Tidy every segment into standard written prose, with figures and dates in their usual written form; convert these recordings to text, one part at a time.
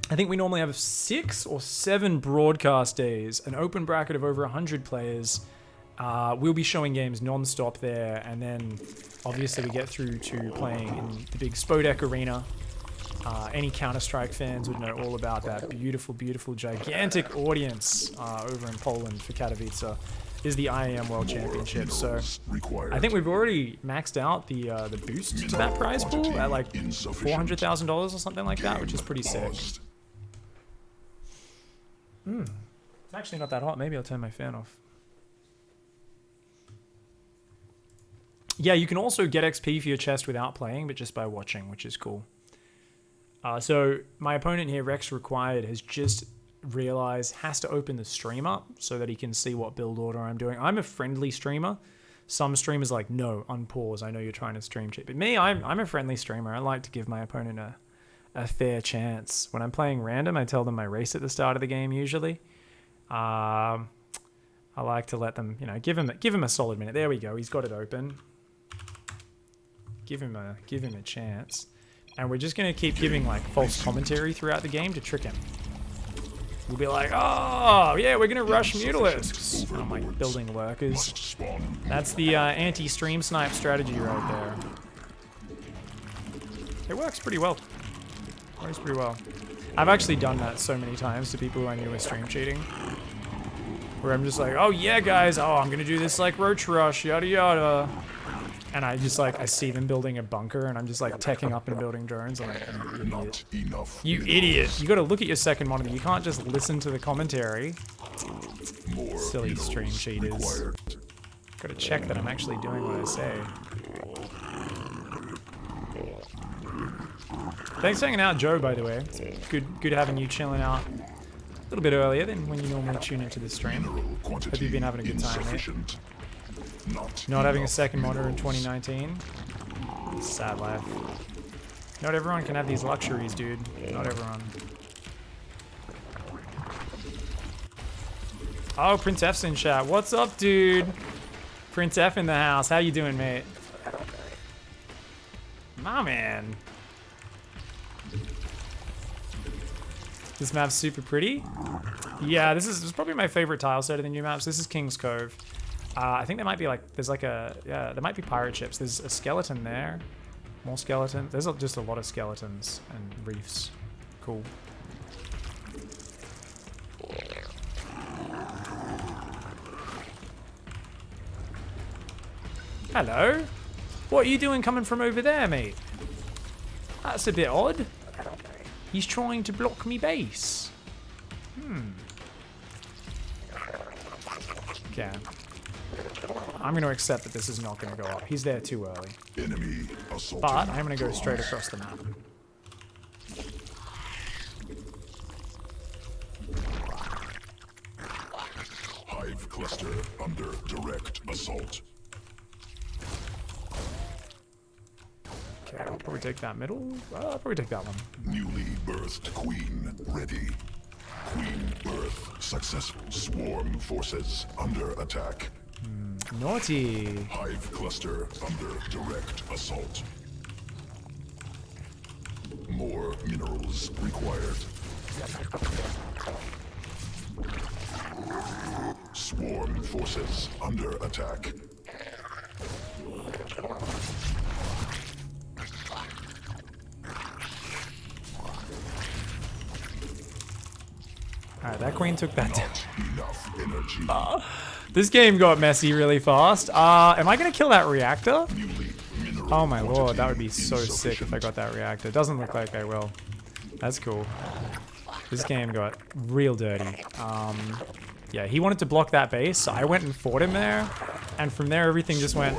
I think we normally have 6 or 7 broadcast days, an open bracket of over 100 players. We'll be showing games non-stop there, and then obviously we get through to playing in the big Spodek arena. Any Counter-Strike fans would know all about that beautiful, beautiful, gigantic audience over in Poland for Katowice. Is the IAM World Championship. So I think we've already maxed out the boost to that prize pool at like $400,000 or something like that, which is pretty sick. It's actually not that hot. Maybe I'll turn my fan off. Yeah, you can also get XP for your chest without playing, but just by watching, which is cool. So my opponent here, Rex Required, has just realized has to open the stream up so that he can see what build order I'm doing. I'm a friendly streamer. Some streamers like, no, unpause. I know you're trying to stream cheat. But me, I'm a friendly streamer. I like to give my opponent a fair chance. When I'm playing random, I tell them my race at the start of the game usually. I like to let them, give him a solid minute. There we go. He's got it open. Give him a chance. And we're just going to keep giving like false commentary throughout the game to trick him. We'll be like, oh, yeah, we're going to rush Ultralisks. I'm like building workers. That's the anti-stream snipe strategy right there. It works pretty well. Works pretty well. I've actually done that so many times to people who I knew were stream cheating. Where I'm just like, oh yeah, guys, oh, I'm going to do this like roach rush, yada yada. And I just like, I see them building a bunker and I'm just like teching up and building drones. I'm like, you idiot. You idiot. You gotta look at your second monitor. You can't just listen to the commentary. Silly stream cheaters. Gotta check that I'm actually doing what I say. Thanks for hanging out, Joe, by the way. It's good having you chilling out a little bit earlier than when you normally tune into the stream. Hope you've been having a good time, mate. Not having a second monitor in 2019. Sad life. Not everyone can have these luxuries, dude. Not everyone. Oh, Prince F's in chat. What's up, dude? Prince F in the house. How you doing, mate? My man. This map's super pretty. Yeah, this is probably my favorite tile set of the new maps. This is King's Cove. I think there might be like, there's like there might be pirate ships. There's a skeleton there. More skeletons. There's just a lot of skeletons and reefs. Cool. Hello? What are you doing coming from over there, mate? That's a bit odd. He's trying to block me base. Okay. I'm going to accept that this is not going to go up. He's there too early. But I'm going to go straight across the map. Hive cluster under direct assault. Okay, I'll probably take that middle. I'll probably take that one. Newly birthed queen ready. Queen birth successful. Swarm forces under attack. Naughty. Hive cluster under direct assault. More minerals required. Swarm forces under attack. Alright, that queen took that down. Enough energy. This game got messy really fast. Am I going to kill that reactor? Oh my lord, that would be so sick if I got that reactor. Doesn't look like I will. That's cool. This game got real dirty. Yeah, he wanted to block that base, so I went and fought him there. And from there, everything just went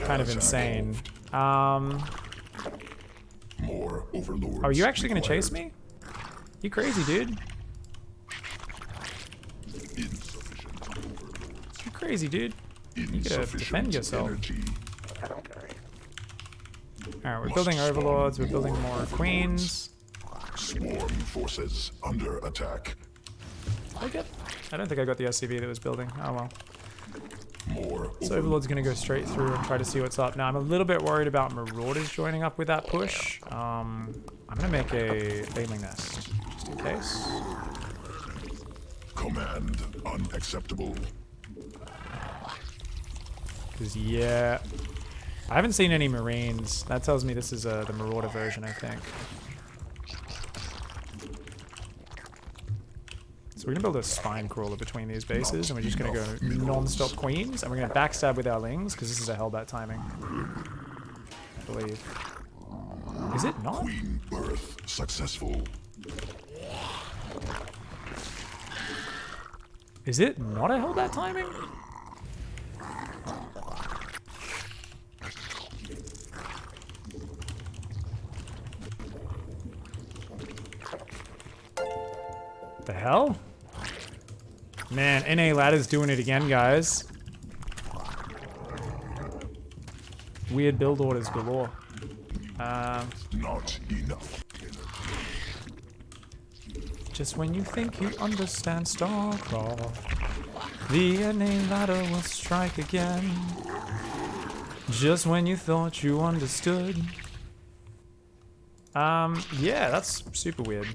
kind of insane. Oh, are you actually going to chase me? You crazy, dude. You crazy, dude. You gotta defend yourself. Alright, we're building overlords, we're building more queens. Swarm forces under attack. I don't think I got the SCV that was building. Oh well. More So Overlord's going to go straight through and try to see what's up. Now, I'm a little bit worried about Marauders joining up with that push. I'm going to make a baneling nest, just in case. Command unacceptable. Because, yeah, I haven't seen any Marines. That tells me this is the Marauder version, I think. So we're going to build a spine crawler between these bases, and we're just going to go non-stop queens, and we're going to backstab with our lings, because this is a hellbat timing. I believe. Is it not? Queen birth successful. Is it not a hellbat timing? The hell? Man, NA ladder's doing it again, guys. Weird build orders galore. Not enough. Just when you think you understand StarCraft, the NA ladder will strike again. Just when you thought you understood. Yeah, that's super weird.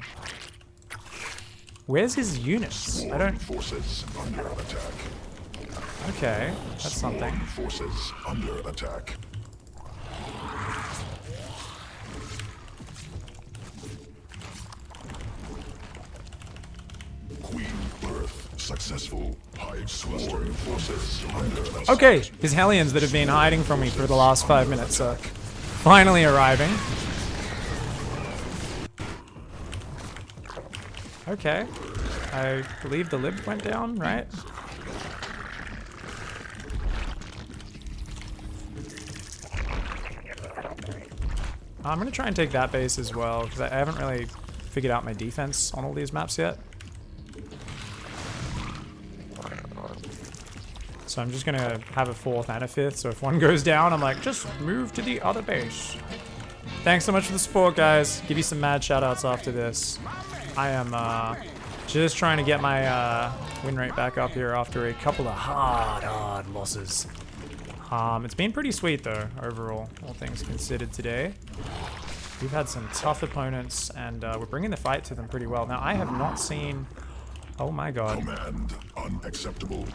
Where's his units? I don't... Forces under attack. Okay, that's something. Forces under attack. Queen birth successful. Hive cluster forces under attack. Okay, his Hellions that have been hiding from me for the last 5 minutes are finally arriving. Okay. I believe the lib went down, right? I'm going to try and take that base as well, because I haven't really figured out my defense on all these maps yet. So I'm just going to have a 4th and a 5th, so if one goes down, I'm like, just move to the other base. Thanks so much for the support, guys. Give you some mad shoutouts after this. I am just trying to get my win rate back up here after a couple of hard losses. It's been pretty sweet though, overall, all things considered today. We've had some tough opponents, and we're bringing the fight to them pretty well. Now, I have not seen... Oh my god. Command unacceptable.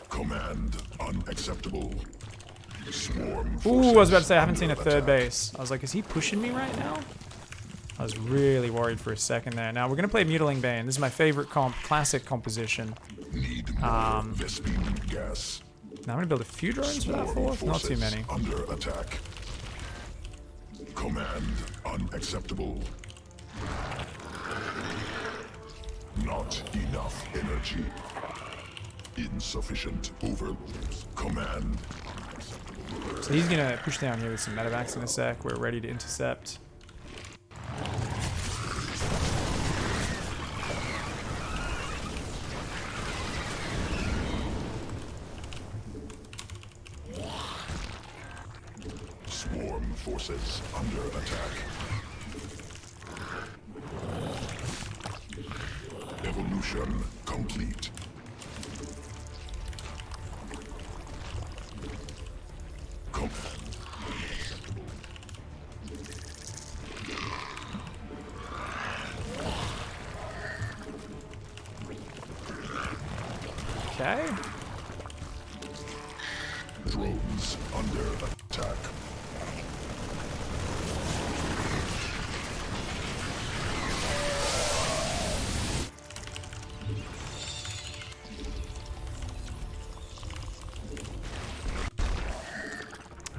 Command unacceptable. Swarm forces. Ooh, I was about to say, I haven't seen a 3rd base. I was like, is he pushing me right now? I was really worried for a second there. Now, we're going to play Mutiling Bane. This is my favorite classic composition. Need more Vespene gas. Now, I'm going to build a few drones for that 4th. Not too many. Under attack. Command unacceptable. Not enough energy. Insufficient overloads. Command. So he's going to push down here with some medevacs in a sec. We're ready to intercept. Swarm forces under attack. Evolution complete. Okay. Drones under attack.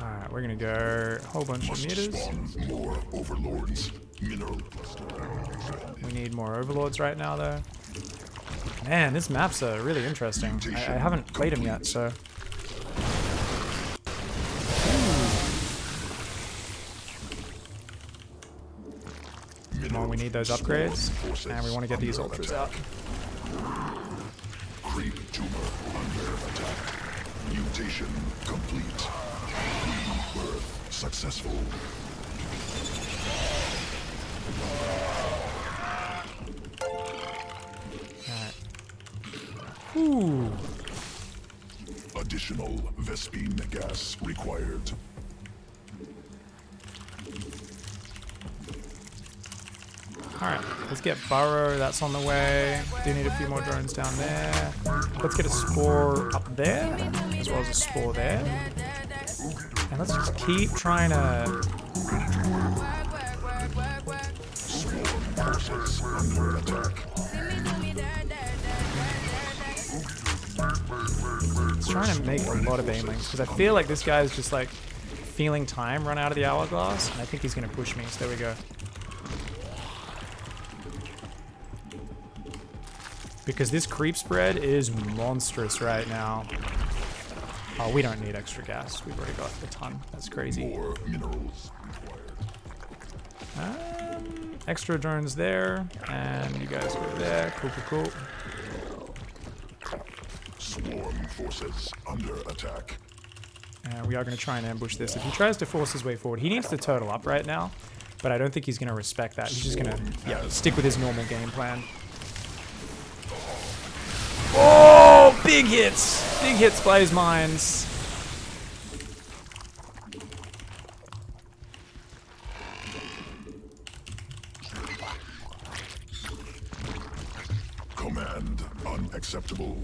Alright, we're gonna go a whole bunch of meters. Spawn more overlords. Mineral cluster. We need more overlords right now, though. Man, this map's really interesting. I haven't played him yet, so... Come on, we need those upgrades, and we want to get these ultras out. Creep tumor under attack. Mutation complete. Rebirth successful. Ooh. Additional Vespine gas required. Alright, let's get Burrow, that's on the way. Do need a few more drones down there. Let's get a spore up there, as well as a spore there. And let's just keep trying to... Swarm forces under attack. It's trying to make a lot of banelings, because I feel like this guy is just like feeling time run out of the hourglass, and I think he's going to push me, so there we go. Because this creep spread is monstrous right now. Oh, we don't need extra gas. We've already got a ton. That's crazy. More minerals required. Extra drones there, and you guys go there. Cool, cool, cool. Swarm forces under attack. And we are going to try and ambush this. If he tries to force his way forward, he needs to turtle up right now, but I don't think he's going to respect that. He's just going to, stick with his normal game plan. Oh, big hits! Big hits by his mines. Command unacceptable.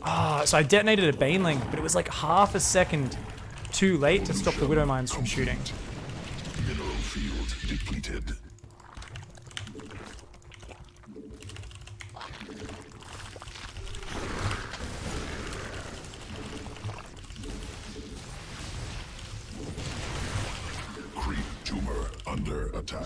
Ah, so I detonated a baneling, but it was like half a second too late to stop the widow mines from shooting. Mineral field depleted. Creep tumor under attack.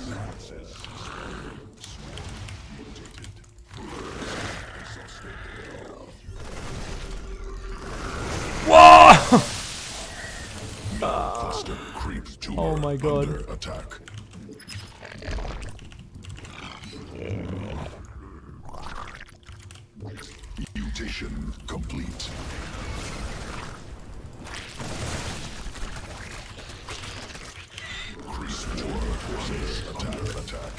Whoa! Cluster creep tumor Oh my god. under attack. Mutation complete. Creep tumor forces attack.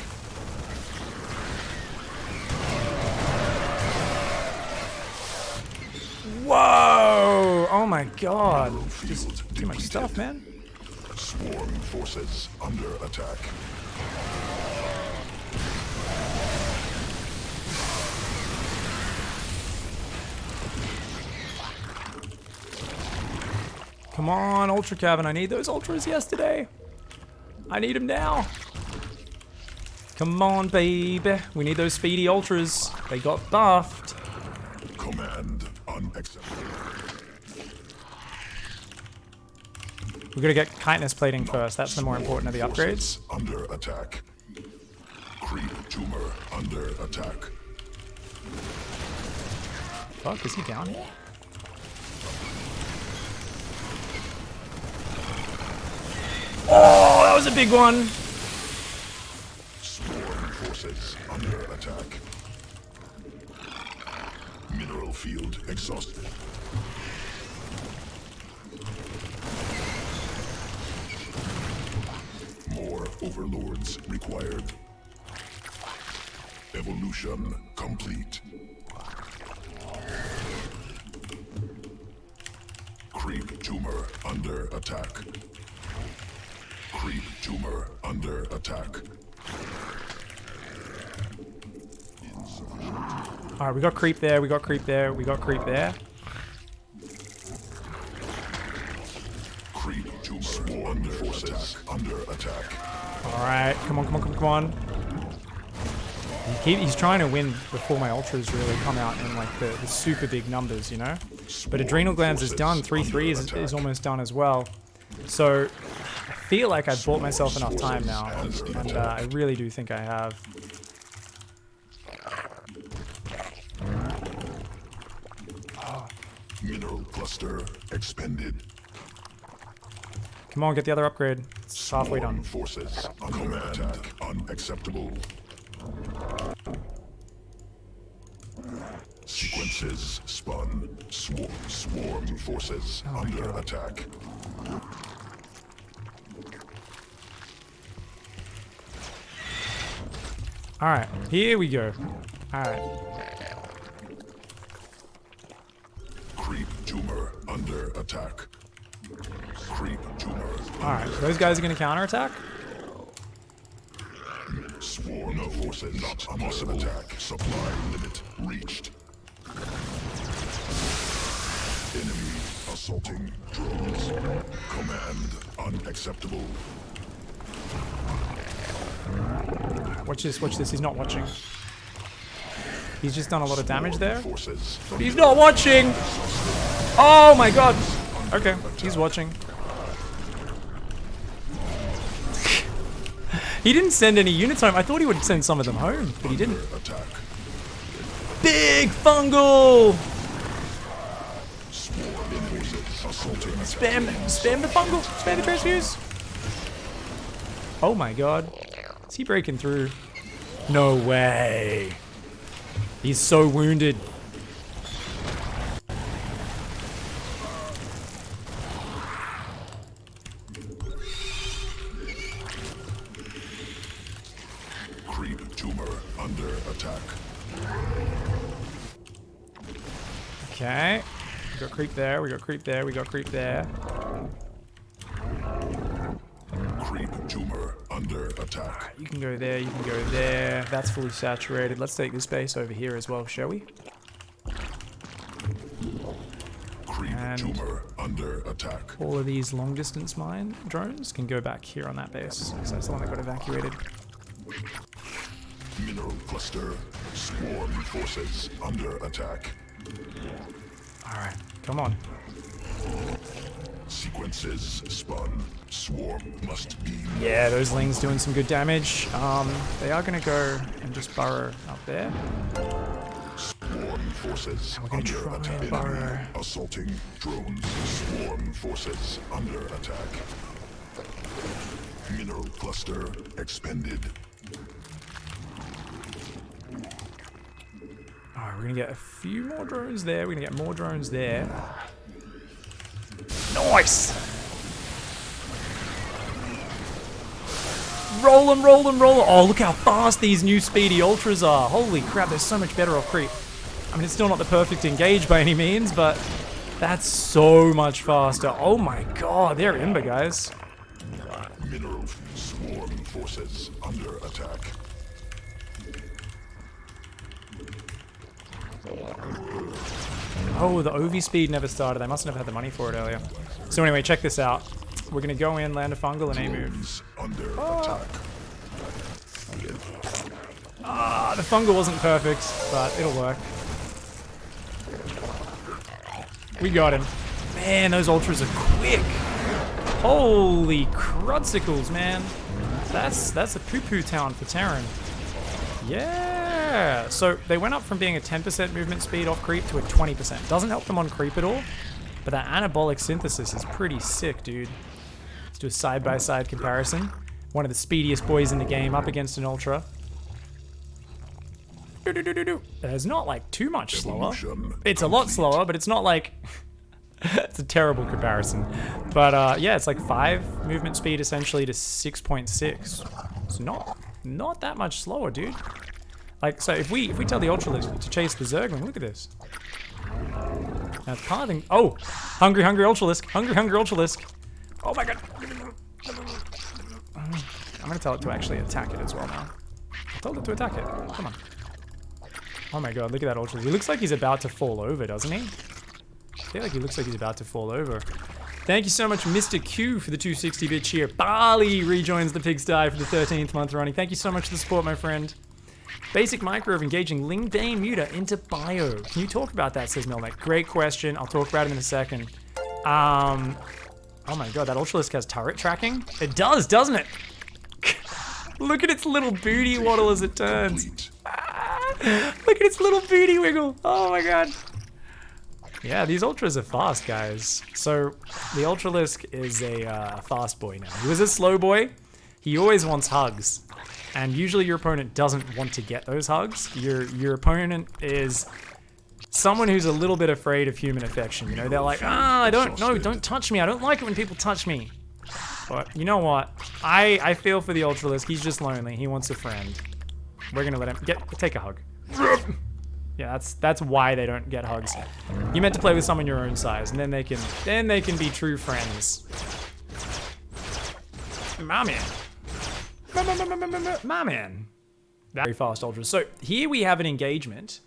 Whoa! Oh my god. Just too much stuff, man. Swarm forces under attack. Come on, Ultra Cabin. I need those Ultras yesterday. I need them now. Come on, baby. We need those speedy Ultras. They got buffed. Command unacceptable. We're gonna get chitinous plating first. That's the more important of the upgrades. Under attack. Creep tumor under attack. Fuck, is he down here? Oh, that was a big one. Swarm forces under attack. Mineral field exhausted. More overlords required. Evolution complete. Creep tumor under attack. Creep tumor under attack. Alright, we got creep there, we got creep there, we got creep there. Creep tumor swarm forces under attack. Alright, come on, come on, come on, come on. He's trying to win before my ultras really come out in like the super big numbers, you know? But Adrenal Glands is done, 3-3 is almost done as well. So I feel like I've bought myself enough time now, and I really do think I have. Mineral cluster expended. Come on, get the other upgrade. It's halfway done. Forces under attack unacceptable. Sequences spun. Swarm forces under attack. Alright, here we go. Alright. Creep tumor under attack. attack. Creep tumor. Alright, those guys are going to counterattack? Swarm forces not possible. Attack. Supply limit reached. Enemy assaulting drones. Command unacceptable. Watch this, he's not watching. He's just done a lot of damage there. Forces. But he's not watching! Oh my god! Okay, he's watching. He didn't send any units home. I thought he would send some of them home, but he didn't. Attack. Big fungal! Spam the fungal! Spam the transfuse! Oh my god. Is he breaking through? No way. He's so wounded. Creep tumor under attack. Okay. We got creep there, we got creep there, we got creep there. Creep tumor under attack. You can go there, you can go there. That's fully saturated. Let's take this base over here as well, shall we? Creep And tumor under attack. all of these long distance mine drones can go back here on that base. So that's the one that got evacuated. Mineral cluster. Swarm forces under attack. Alright, come on. Sequences spun. Swarm must be. Yeah, those lings doing some good damage. They are gonna go and just burrow up there. Swarm forces We're gonna under try attack. and burrow. Enemy assaulting drones. Swarm forces under attack. Mineral cluster expended. Alright, we're gonna get a few more drones there. We're gonna get more drones there. Nice! Roll them, roll them, roll them. Oh, look how fast these new speedy ultras are. Holy crap, they're so much better off creep. I mean, it's still not the perfect engage by any means, but that's so much faster. Oh my god, they're Ember, guys. Mineral swarm forces under attack. Oh, the OV speed never started. They must have had the money for it earlier. So anyway, check this out. We're gonna go in, land a fungal, and A move. Drones under attack. The fungal wasn't perfect, but it'll work. We got him. Man, those ultras are quick. Holy crudsicles, man. That's a poo-poo town for Terran. Yeah. So they went up from being a 10% movement speed off creep to a 20%. Doesn't help them on creep at all, but that anabolic synthesis is pretty sick, dude. Let's do a side-by-side comparison. One of the speediest boys in the game up against an ultra. It's not like too much slower. It's a lot slower, but it's not like... It's a terrible comparison. But yeah, it's like 5 movement speed essentially to 6.6. It's not that much slower, dude. Like, so if we tell the Ultralisk to chase the Zergling, look at this. Now it's pathing. Oh! Hungry Ultralisk. Hungry Ultralisk. Oh my god. I'm gonna tell it to actually attack it as well now. I told it to attack it. Come on. Oh my god, look at that Ultralisk. He looks like he's about to fall over, doesn't he? I feel like he looks like he's about to fall over. Thank you so much, Mr. Q, for the 260-bit cheer. Barley rejoins the pigsty for the 13th month running. Thank you so much for the support, my friend. Basic micro of engaging Ling Dane Muta into bio. Can you talk about that, says Melnick? Great question. I'll talk about it in a second. Oh my god, that Ultralisk has turret tracking? It does, doesn't it? Look at its little booty waddle as it turns. Look at its little booty wiggle. Oh my god. Yeah, these ultras are fast, guys. So the Ultralisk is a fast boy now. He was a slow boy. He always wants hugs. And usually your opponent doesn't want to get those hugs. Your opponent is someone who's a little bit afraid of human affection. You know, they're like, don't touch me. I don't like it when people touch me. But you know what? I feel for the Ultralisk. He's just lonely. He wants a friend. We're gonna let him take a hug. Yeah, that's why they don't get hugs. You're meant to play with someone your own size, and then they can be true friends. My man. My man. Very fast ultras. So here we have an engagement.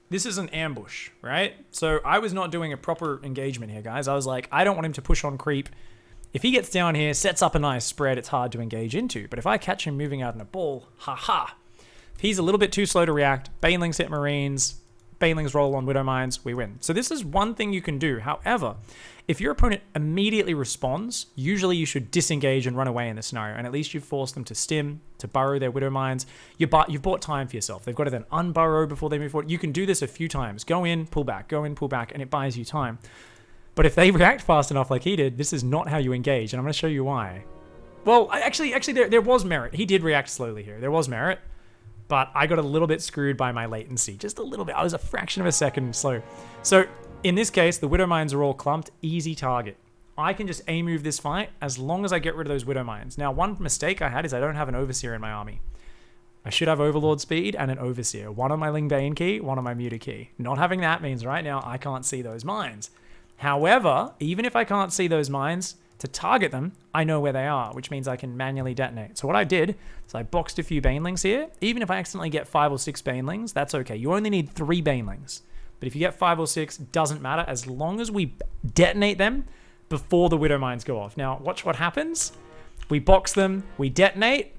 This is an ambush, right? So I was not doing a proper engagement here, guys. I was like, I don't want him to push on creep. If he gets down here, sets up a nice spread, it's hard to engage into. But if I catch him moving out in a ball, haha. If he's a little bit too slow to react, banelings hit marines, banelings roll on widow mines, we win. So this is one thing you can do. However, if your opponent immediately responds, usually you should disengage and run away in this scenario, and at least you've forced them to stim, to burrow their widow mines. You've bought time for yourself. They've got to then unburrow before they move forward. You can do this a few times. Go in, pull back, and it buys you time. But if they react fast enough like he did, this is not how you engage, and I'm going to show you why. Well, actually, there was merit. He did react slowly here. There was merit, but I got a little bit screwed by my latency. Just a little bit. I was a fraction of a second slow. So in this case, the widow mines are all clumped. Easy target. I can just A-move this fight as long as I get rid of those widow mines. Now, one mistake I had is I don't have an overseer in my army. I should have overlord speed and an overseer. One on my Ling Bane key, one on my muta key. Not having that means right now I can't see those mines. However, even if I can't see those mines, to target them, I know where they are, which means I can manually detonate. So what I did is I boxed a few banelings here. Even if I accidentally get 5 or 6 banelings, that's okay. You only need 3 banelings. But if you get 5 or 6, doesn't matter as long as we detonate them before the widow mines go off. Now, watch what happens. We box them, we detonate,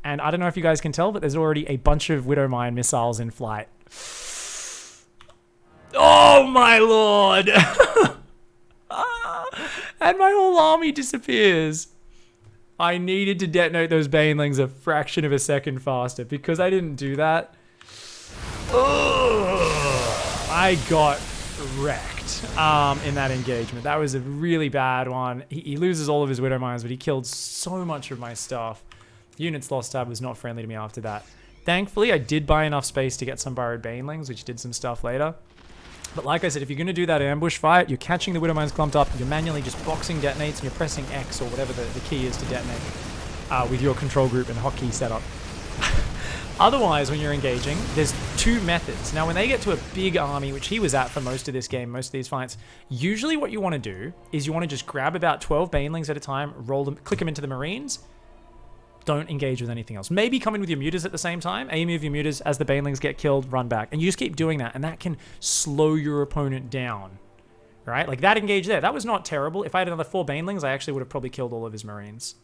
and I don't know if you guys can tell, but there's already a bunch of widow mine missiles in flight. Oh my lord! And my whole army disappears. I needed to detonate those banelings a fraction of a second faster. Because I didn't do that, I got wrecked in that engagement. That was a really bad one. He loses all of his widow mines, but he killed so much of my stuff. Units lost tab was not friendly to me after that. Thankfully, I did buy enough space to get some borrowed banelings, which did some stuff later. But like I said, if you're going to do that ambush fight, you're catching the widow mines clumped up, you're manually just boxing detonates, and you're pressing X or whatever the key is to detonate with your control group and hotkey setup. Otherwise, when you're engaging, there's 2 methods. Now, when they get to a big army, which he was at for most of this game, most of these fights, usually what you want to do is you want to just grab about 12 banelings at a time, roll them, click them into the marines. Don't engage with anything else. Maybe come in with your mutas at the same time. A-move your mutas as the banelings get killed, run back. And you just keep doing that, and that can slow your opponent down. Right? Like that engage there. That was not terrible. If I had another 4 banelings, I actually would have probably killed all of his marines.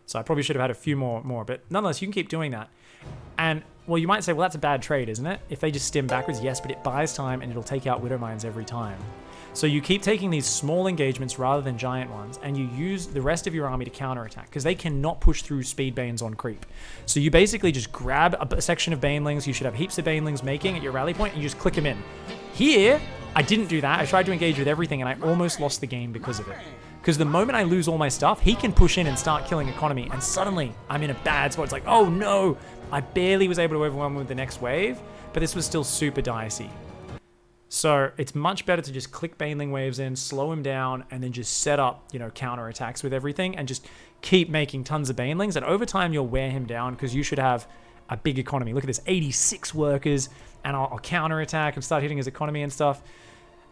So I probably should have had a few more. But nonetheless, you can keep doing that. And, well, you might say, well, that's a bad trade, isn't it? If they just stim backwards, yes, but it buys time, and it'll take out widow mines every time. So you keep taking these small engagements rather than giant ones, and you use the rest of your army to counterattack, because they cannot push through speed banes on creep. So you basically just grab a section of banelings. You should have heaps of banelings making at your rally point, and you just click them in. Here, I didn't do that. I tried to engage with everything, and I almost lost the game because of it. Because the moment I lose all my stuff, he can push in and start killing economy, and suddenly I'm in a bad spot. It's like, oh no, I barely was able to overwhelm him with the next wave, but this was still super dicey. So it's much better to just click baneling waves in, slow him down, and then just set up, counterattacks with everything, and just keep making tons of banelings. And over time, you'll wear him down because you should have a big economy. Look at this, 86 workers, and I'll counterattack and start hitting his economy and stuff.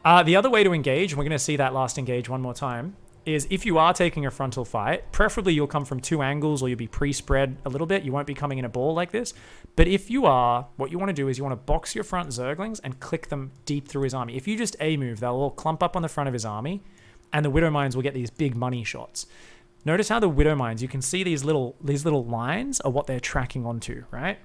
The other way to engage, and we're going to see that last engage one more time, is if you are taking a frontal fight, preferably you'll come from 2 angles or you'll be pre-spread a little bit. You won't be coming in a ball like this. But if you are, what you want to do is you want to box your front Zerglings and click them deep through his army. If you just A-move, they'll all clump up on the front of his army, and the widow mines will get these big money shots. Notice how the widow mines, you can see these little lines are what they're tracking onto, right?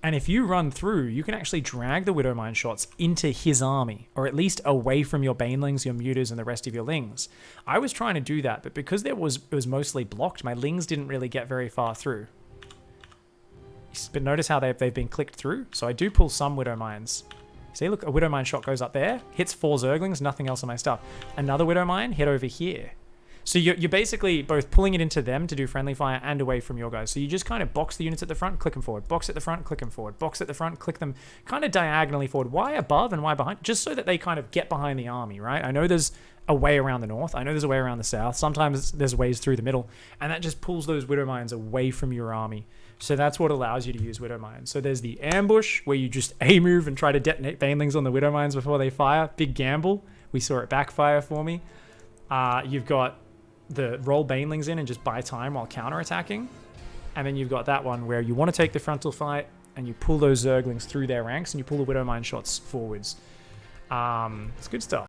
And if you run through, you can actually drag the widow mine shots into his army, or at least away from your banelings, your mutas, and the rest of your lings. I was trying to do that, but because it was mostly blocked, my lings didn't really get very far through. But notice how they've been clicked through. So I do pull some widow mines. See, look, a widow mine shot goes up there, hits 4 Zerglings, nothing else on my stuff. Another widow mine hit over here. So you're basically both pulling it into them to do friendly fire and away from your guys. So you just kind of box the units at the front, click them forward. Box at the front, click them forward. Box at the front, click them kind of diagonally forward. Why above and why behind? Just so that they kind of get behind the army, right? I know there's a way around the north. I know there's a way around the south. Sometimes there's ways through the middle. And that just pulls those widow mines away from your army. So that's what allows you to use Widow Mines. So there's the ambush, where you just A-move and try to detonate banelings on the Widow Mines before they fire. Big gamble. We saw it backfire for me. You've got the roll banelings in and just buy time while counterattacking. And then you've got that one where you want to take the frontal fight and you pull those Zerglings through their ranks and you pull the Widow Mine shots forwards. It's good stuff.